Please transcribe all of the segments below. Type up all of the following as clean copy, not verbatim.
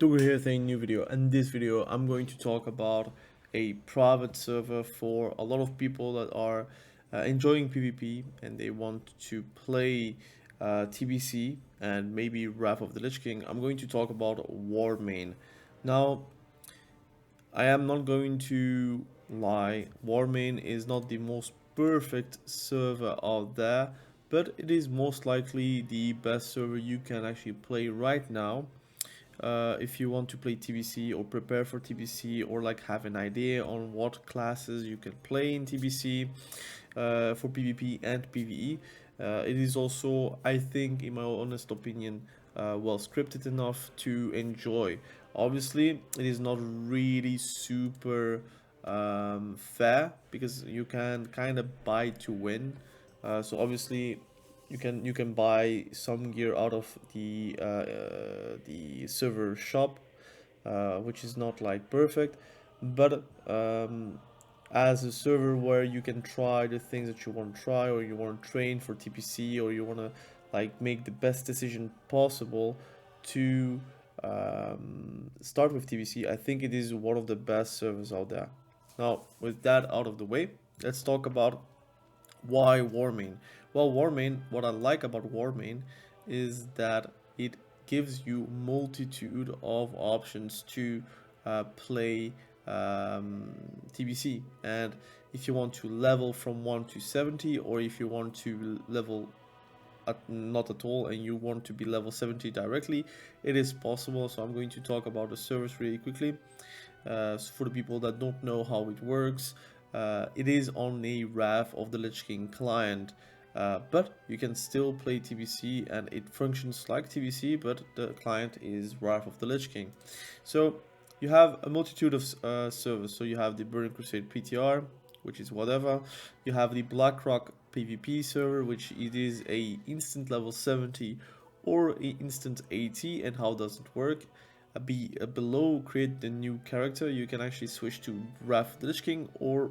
Tugu here with a new video. In this video I'm going to talk about a private server for a lot of people that are enjoying PvP and they want to play TBC and maybe Wrath of the Lich King. I'm going to talk about Warmane. Now, I am not going to lie, Warmane is not the most perfect server out there, but it is most likely the best server you can actually play right now. If you want to play TBC or prepare for TBC or like have an idea on what classes you can play in TBC for PvP and PvE. It is also, I think, in my honest opinion, well scripted enough to enjoy. Obviously, it is not really super fair because you can kind of buy to win. So obviously, you can buy some gear out of the server shop, which is not like perfect, but as a server where you can try the things that you want to try, or you want to train for TPC, or you want to like make the best decision possible to start with TBC, I think it is one of the best servers out there. Now, with that out of the way, let's talk about why Warmane? Well, Warmane, what I like about Warmane is that it gives you multitude of options to play TBC. And if you want to level from 1 to 70, or if you want to level not at all and you want to be level 70 directly, it is possible. So I'm going to talk about the service really quickly. For the people that don't know how it works, it is on a Wrath of the Lich King client, but you can still play TBC and it functions like TBC, but the client is Wrath of the Lich King. So you have a multitude of servers. So you have the Burning Crusade PTR, which is whatever. You have the Blackrock PvP server, which it is a instant level 70 or a instant 80. And how does it work? Below create the new character, you can actually switch to Wrath of the Lich King or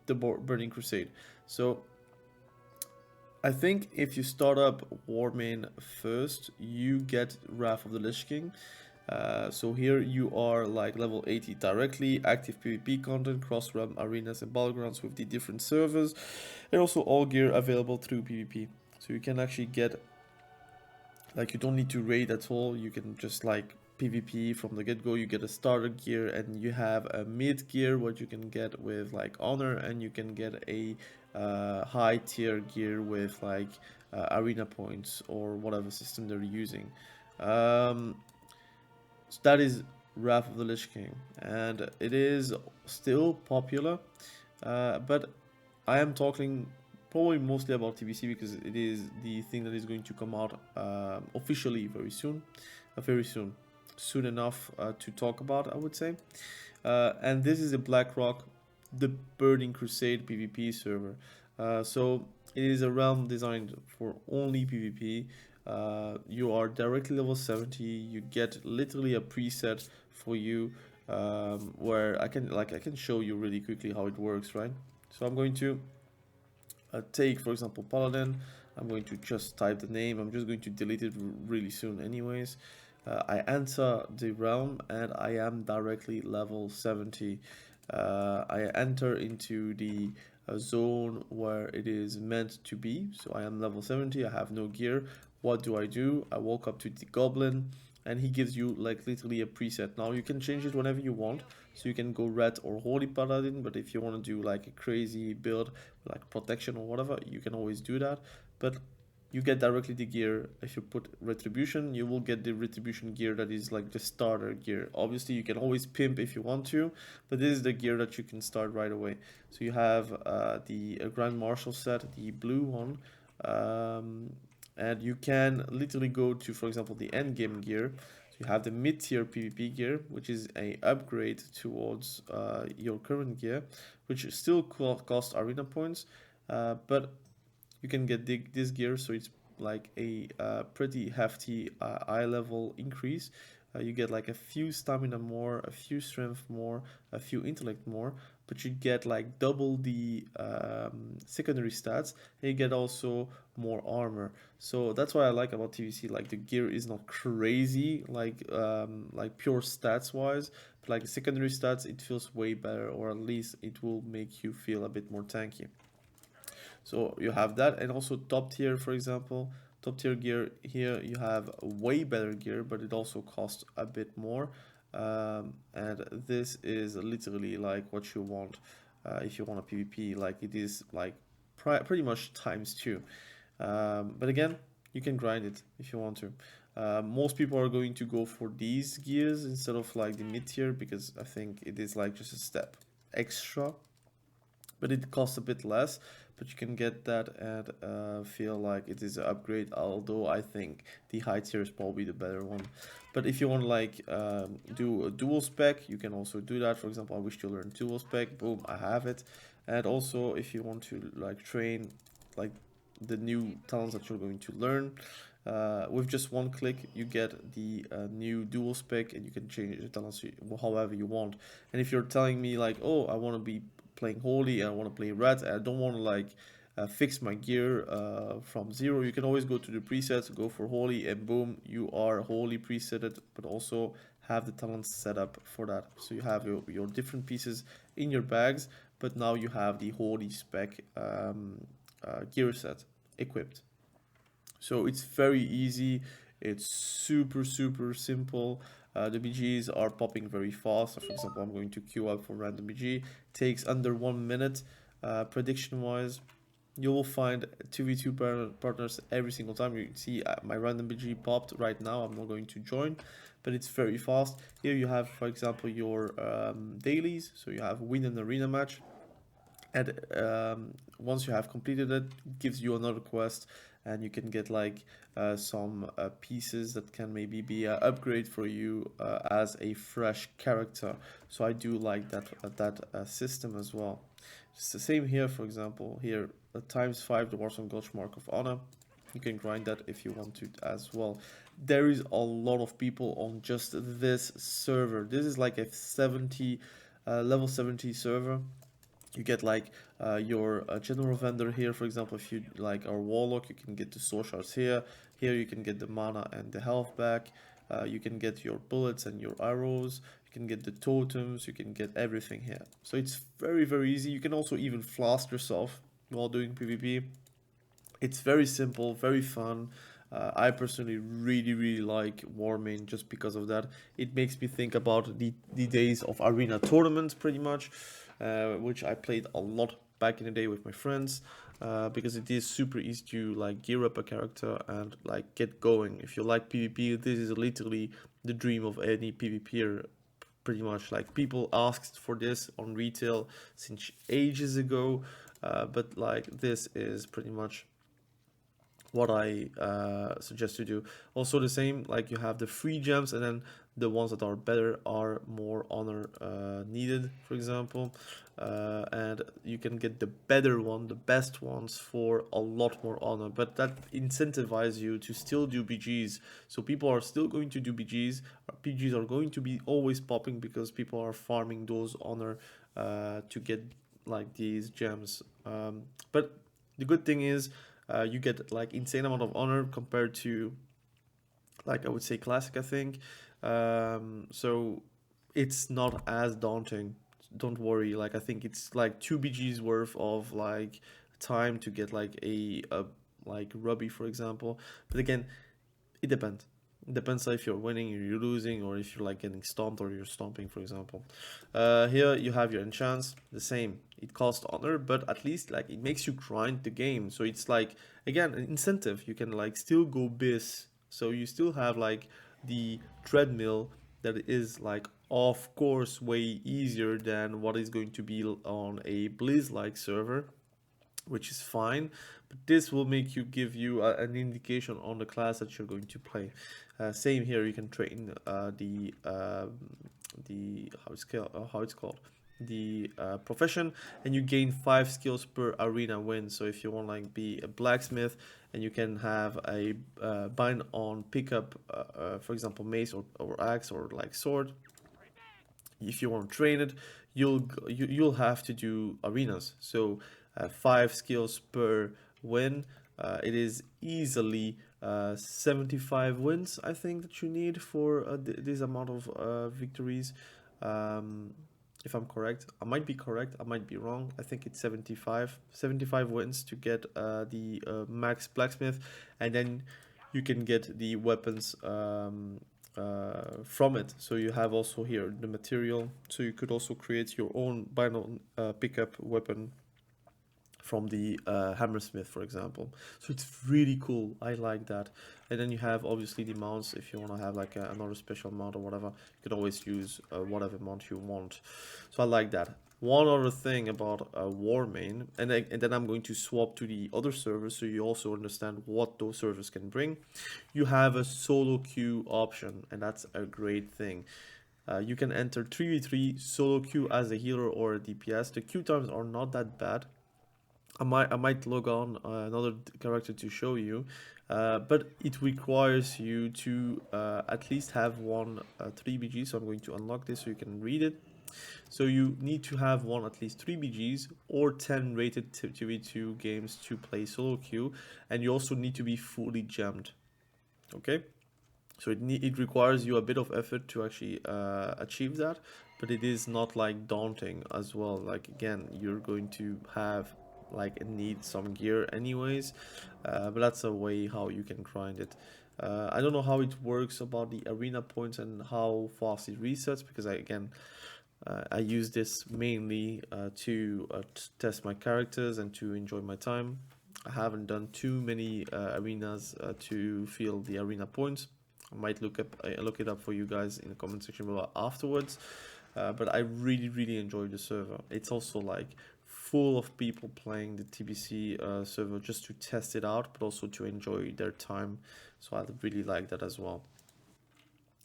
the Burning Crusade. So I think if you start up Warmane first, you get Wrath of the Lich King. So here you are like level 80 directly, active PvP content, cross-realm arenas and battlegrounds with the different servers, and also all gear available through PvP. So you can actually get, like, you don't need to raid at all, you can just like PvP from the get-go. You get a starter gear and you have a mid gear, what you can get with like honor, and you can get a high tier gear with like arena points or whatever system they're using. So that is Wrath of the Lich King, and it is still popular, but I am talking probably mostly about TBC because it is the thing that is going to come out officially very soon, soon enough to talk about, I would say. And this is a Blackrock, the Burning Crusade PvP server. So it is a realm designed for only PvP. You are directly level 70. You get literally a preset for you, where I can show you really quickly how it works, right? So I'm going to take, for example, Paladin. I'm going to just type the name. I'm just going to delete it really soon anyways. I enter the realm and I am directly level 70. I enter into the zone where it is meant to be. So I am level 70. I have no gear. What do? I walk up to the goblin and he gives you like literally a preset. Now you can change it whenever you want. So you can go red or holy paladin, but if you want to do like a crazy build like protection or whatever, you can always do that. But you get directly the gear. If you put retribution, you will get the retribution gear that is like the starter gear. Obviously you can always pimp if you want to, but this is the gear that you can start right away. So you have the Grand Marshal set, the blue one, and you can literally go to, for example, the end game gear. So you have the mid-tier PvP gear, which is a upgrade towards your current gear, which still cost arena points, but you can get this gear, so it's like a pretty hefty eye level increase. You get like a few stamina more, a few strength more, a few intellect more, but you get like double the secondary stats, and you get also more armor. So that's what I like about TVC. Like the gear is not crazy, like pure stats wise, but like secondary stats, it feels way better, or at least it will make you feel a bit more tanky. So you have that, and also top tier, for example, top tier gear here you have way better gear, but it also costs a bit more. And this is literally like what you want if you want a PvP. Like it is like pretty much times two. But again, you can grind it if you want to. Most people are going to go for these gears instead of like the mid tier, because I think it is like just a step extra, but it costs a bit less, but you can get that and feel like it is an upgrade, although I think the high tier is probably the better one. But if you want to like do a dual spec, you can also do that. For example, I wish to learn dual spec, boom, I have it. And also if you want to like train like the new talents that you're going to learn, with just one click you get the new dual spec, and you can change the talents however you want. And if you're telling me like, oh, I want to be playing holy and I want to play red, and I don't want to like fix my gear from zero, you can always go to the presets, go for holy, and boom, you are holy presetted, but also have the talents set up for that. So you have your different pieces in your bags, but now you have the holy spec gear set equipped. So it's very easy, it's super simple. The BGs are popping very fast. So for example, I'm going to queue up for random BG. Takes under 1 minute. Prediction wise, you will find 2v2 partners every single time. You can see my random BG popped right now. I'm not going to join, but it's very fast. Here you have, for example, your dailies. So you have win an arena match, and once you have completed it, it gives you another quest, and you can get like some pieces that can maybe be an upgrade for you as a fresh character. So I do like that system as well. It's the same here. For example, here ×5 the Warzone Gulch Mark of Honor. You can grind that if you want to as well. There is a lot of people on just this server. This is like a 70 level 70 server. You get like your general vendor here. For example, if you like our warlock, you can get the soul shards here. Here you can get the mana and the health back. You can get your bullets and your arrows. You can get the totems. You can get everything here. So it's very easy. You can also even flask yourself while doing PvP. It's very simple, very fun. I personally really like Warmane just because of that. It makes me think about the days of arena tournaments pretty much, which I played a lot back in the day with my friends, because it is super easy to like gear up a character and like get going. If you like PvP, this is literally the dream of any PvPer. Pretty much like people asked for this on retail since ages ago, but like this is pretty much what I suggest to do. Also the same, like you have the free gems, and then the ones that are better are more honor needed, for example, and you can get the better one, the best ones, for a lot more honor, but that incentivizes you to still do BGs. So people are still going to do BGs. PGs are going to be always popping because people are farming those honor to get like these gems. But the good thing is, you get like insane amount of honor compared to, like, I would say classic, I think. So it's not as daunting. Don't worry. Like I think it's like 2 BGs worth of like time to get like a like Ruby, for example. But again, it depends. It depends if you're winning or you're losing, or if you're like getting stomped or you're stomping, for example. Here you have your enchants, the same. It costs honor, but at least like it makes you grind the game. So it's like, again, an incentive. You can like still go bis. So you still have like the treadmill that is like, of course, way easier than what is going to be on a Blizz-like server, which is fine, but this will make you give you an indication on the class that you're going to play. Same here, you can train the how it's called, the profession, and you gain 5 skills per arena win. So if you want like be a blacksmith, and you can have a bind on pickup, for example mace or axe or like sword. If you want to train it, you'll have to do arenas. So 5 skills per win. It is easily 75 wins, I think, that you need for this amount of victories. Um, if I'm correct, I might be correct, I might be wrong. I think it's 75 wins to get the max blacksmith, and then you can get the weapons from it. So you have also here the material, so you could also create your own binary pickup weapon from the hammersmith, for example. So it's really cool, I like that. And then you have obviously the mounts. If you want to have like another special mount or whatever, you can always use whatever mount you want. So I like that. One other thing about Warmane, and then I'm going to swap to the other servers so you also understand what those servers can bring. You have a solo queue option, and that's a great thing. You can enter 3v3 solo queue as a healer or a DPS. The queue times are not that bad. I might log on another character to show you, but it requires you to at least have one 3BG. So I'm going to unlock this so you can read it. So you need to have one at least 3 BGs or 10 rated 2v2 games to play solo queue, and you also need to be fully gemmed. Okay, so it requires you a bit of effort to actually achieve that, but it is not like daunting as well. Like again, you're going to have like need some gear anyways, but that's a way how you can grind it. I don't know how it works about the arena points and how fast it resets, because I use this mainly to test my characters and to enjoy my time. I haven't done too many arenas to feel the arena points. I might look it up for you guys in the comment section below afterwards. But I really enjoy the server. It's also like full of people playing the TBC server just to test it out, but also to enjoy their time. So I really like that as well.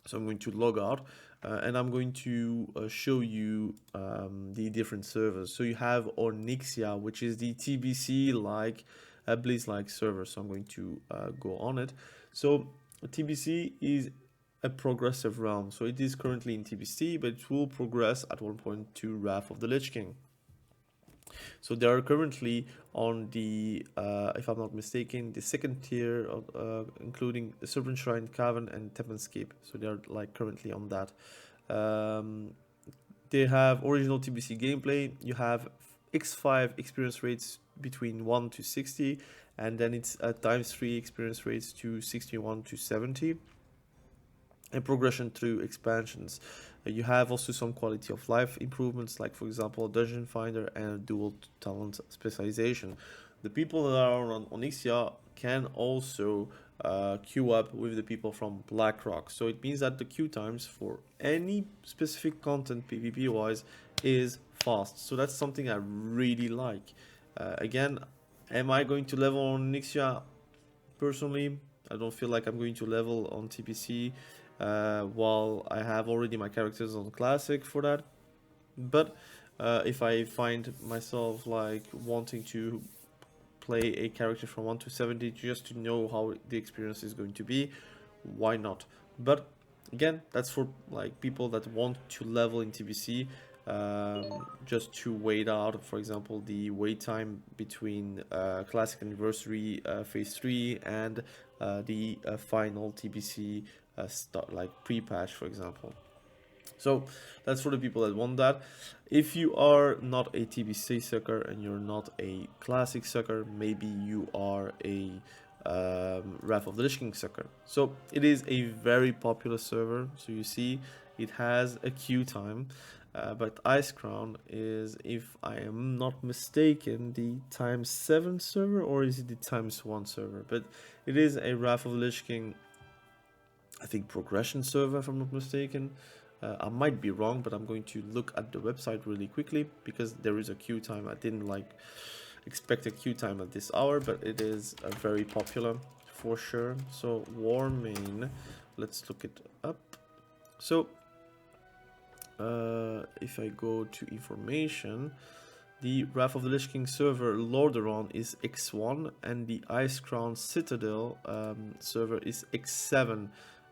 So I'm going to log out and I'm going to show you the different servers. So you have Onyxia, which is the TBC like Blizz-like server. So I'm going to go on it. So TBC is a progressive realm. So it is currently in TBC, but it will progress at one point to Wrath of the Lich King. So they are currently on the, if I'm not mistaken, the second tier, of, including the Serpent Shrine, Cavern, and Tempenscape. So they are like currently on that. They have original TBC gameplay. You have x5 experience rates between 1 to 60, and then it's ×3 experience rates to 61 to 70. And progression through expansions. You have also some quality of life improvements, like for example Dungeon Finder and dual talent specialization. The people that are on Onyxia can also queue up with the people from Blackrock. So it means that the queue times for any specific content PvP wise is fast. So that's something I really like. Again, am I going to level on Onyxia? Personally, I don't feel like I'm going to level on TBC while I have already my characters on Classic for that. But if I find myself like wanting to play a character from 1 to 70 just to know how the experience is going to be, why not? But again, that's for like people that want to level in TBC, just to wait out, for example, the wait time between Classic Anniversary Phase 3 and the final TBC start, like pre-patch, for example. So that's for the people that want that. If you are not a TBC sucker and you're not a Classic sucker, maybe you are a Wrath of the Lich King sucker. So it is a very popular server. So you see it has a queue time. But Ice Crown is, if I am not mistaken, the ×7 server, or is it the ×1 server? But it is a Wrath of the Lich King, I think, progression server, if I'm not mistaken. I might be wrong, but I'm going to look at the website really quickly because there is a queue time. I didn't like expect a queue time at this hour, but it is very popular for sure. So Warmane, let's look it up. So if I go to information, the Wrath of the Lich King server Lordaeron is X1 and the Ice Crown Citadel server is X7.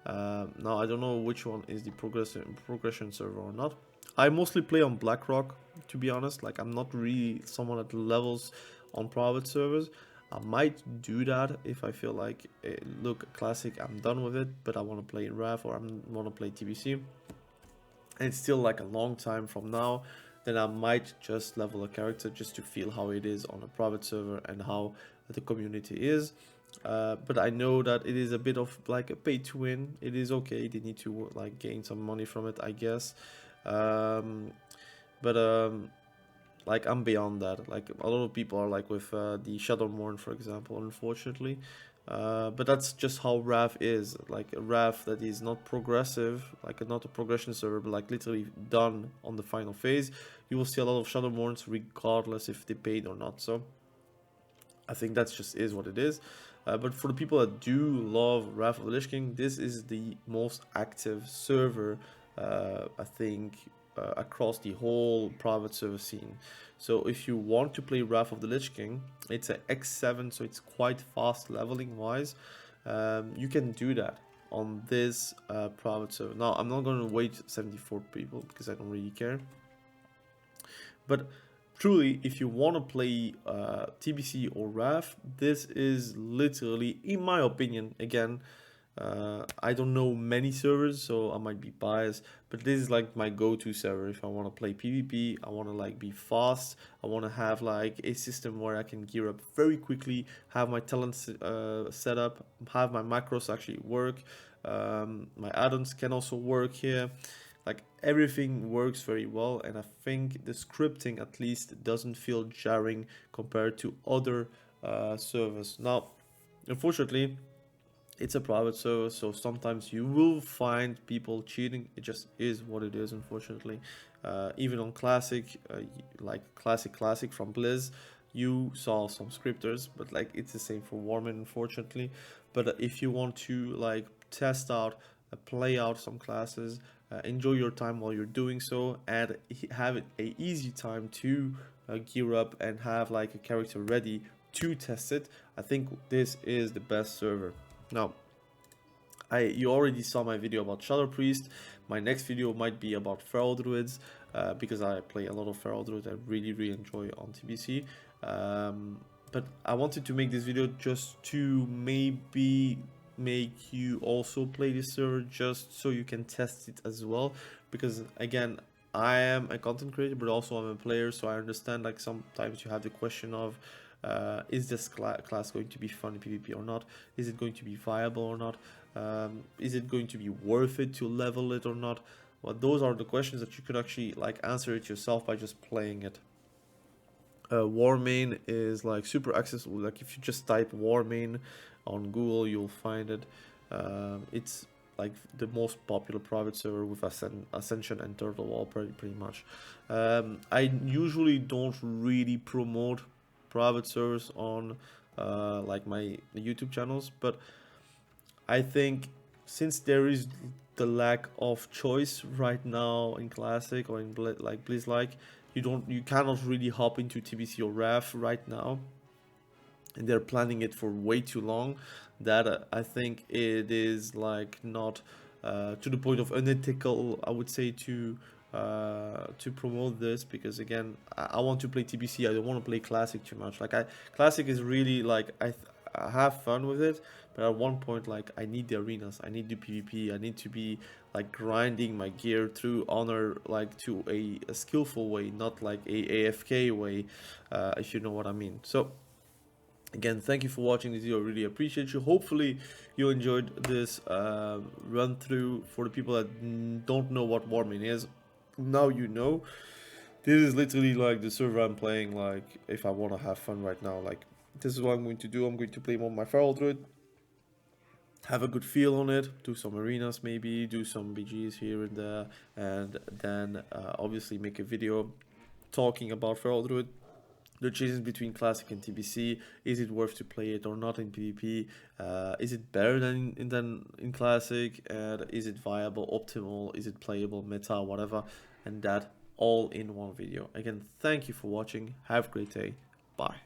Now I don't know which one is the progression server or not. I mostly play on Blackrock, to be honest. Like, I'm not really someone that levels on private servers. I might do that if I feel like, look, Classic, I'm done with it, but I want to play in Wrath or I want to play TBC. And it's still like a long time from now. Then I might just level a character just to feel how it is on a private server and how the community is. But I know that it is a bit of like a pay to win. It is okay. They need to like gain some money from it, I guess. Like, I'm beyond that. Like, a lot of people are like with the Shadowmourne, for example, unfortunately. But that's just how Wrath is. Like, a Wrath that is not progressive, like not a progression server, but like literally done on the final phase. You will see a lot of Shadowmournes regardless if they paid or not. So I think that's just is what it is. But for the people that do love Wrath of the Lich King, this is the most active server, I think, across the whole private server scene. So if you want to play Wrath of the Lich King, it's a X7, so it's quite fast leveling wise. You can do that on this private server. Now, I'm not going to wait 74 people because I don't really care. But truly, if you want to play TBC or Wrath, this is literally, in my opinion, again, I don't know many servers, so I might be biased, but this is like my go-to server if I want to play PvP. I want to like be fast. I want to have like a system where I can gear up very quickly, have my talents set up, have my macros actually work. My add-ons can also work here. Like, everything works very well, and I think the scripting at least doesn't feel jarring compared to other servers. Now, unfortunately, it's a private server, so sometimes you will find people cheating. It just is what it is, unfortunately. Even on Classic, like Classic from Blizz, you saw some scripters, but like it's the same for Warmane, unfortunately. But if you want to like test out, play out some classes, enjoy your time while you're doing so, and have it a easy time to gear up and have like a character ready to test it, I think this is the best server. Now, you already saw my video about Shadow Priest. My next video might be about Feral Druids, because I play a lot of Feral Druids. I really enjoy on TBC. But I wanted to make this video just to maybe make you also play this server, just so you can test it as well. Because again, I am a content creator, but also I'm a player, so I understand like sometimes you have the question of, is this class going to be fun in PvP or not? Is it going to be viable or not? Is it going to be worth it to level it or not? Well, those are the questions that you could actually like answer it yourself by just playing it. Warmane is like super accessible. Like, if you just type Warmane on Google, you'll find it. It's like the most popular private server with Ascension and Turtle Wall, pretty much. I usually don't really promote private servers on like my YouTube channels, but I think since there is the lack of choice right now in Classic or in Blizz, you cannot really hop into TBC or Wrath right now, and they're planning it for way too long, that I think it is like not to the point of unethical, I would say, to promote this, because again, I want to play TBC. I don't want to play Classic too much. Like, Classic is really like I have fun with it, but at one point, like, I need the arenas, I need the PvP, I need to be like grinding my gear through honor, like to a skillful way, not like a AFK way, if you know what I mean. So again, thank you for watching this video. I really appreciate you. Hopefully you enjoyed this run through. For the people that don't know what Warmane is, now you know. This is literally like the server I'm playing, like if I want to have fun right now. Like, this is what I'm going to do. I'm going to play on my Feral Druid, have a good feel on it, do some arenas, maybe do some BGs here and there, and then obviously make a video talking about Feral Druid, the changes between Classic and TBC. Is it worth to play it or not in PvP? Is it better than in Classic? And is it viable, optimal? Is it playable, meta, whatever? and that all in one video. Again, thank you for watching. Have a great day. Bye.